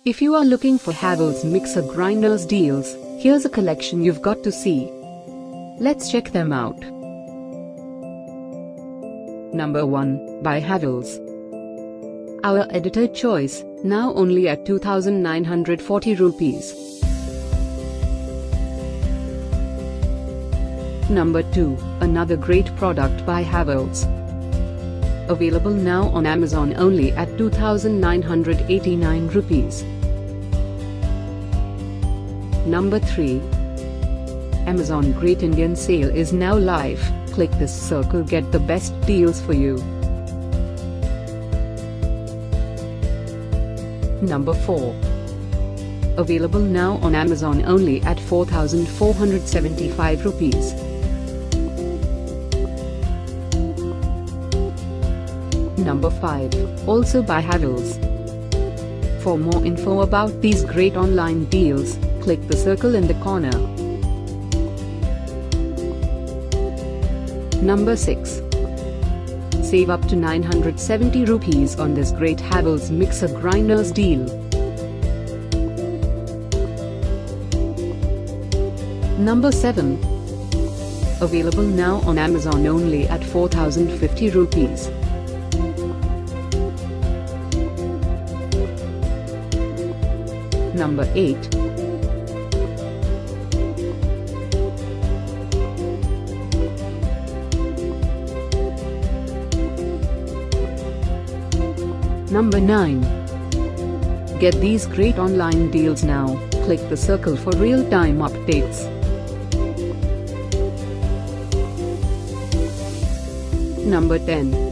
If you are looking for Havells mixer grinders deals, here's a collection you've got to see. Let's check them out. Number 1, by Havells. Our editor choice, now only at 2,940 rupees. Number 2, another great product by Havells. Available now on Amazon only at 2,989 rupees. Number 3. Amazon Great Indian Sale is now live. Click this circle, get the best deals for you. Number 4. Available now on Amazon only at 4,475 rupees. Number 5, also by Havells. For more info about these great online deals, click the circle in the corner. Number 6. Save up to 970 rupees on this great Havells mixer grinders deal. Number 7. Available now on Amazon only at 4,050 rupees. Number 8. Number 9. Get these great online deals now. Click the circle for real-time updates. Number 10.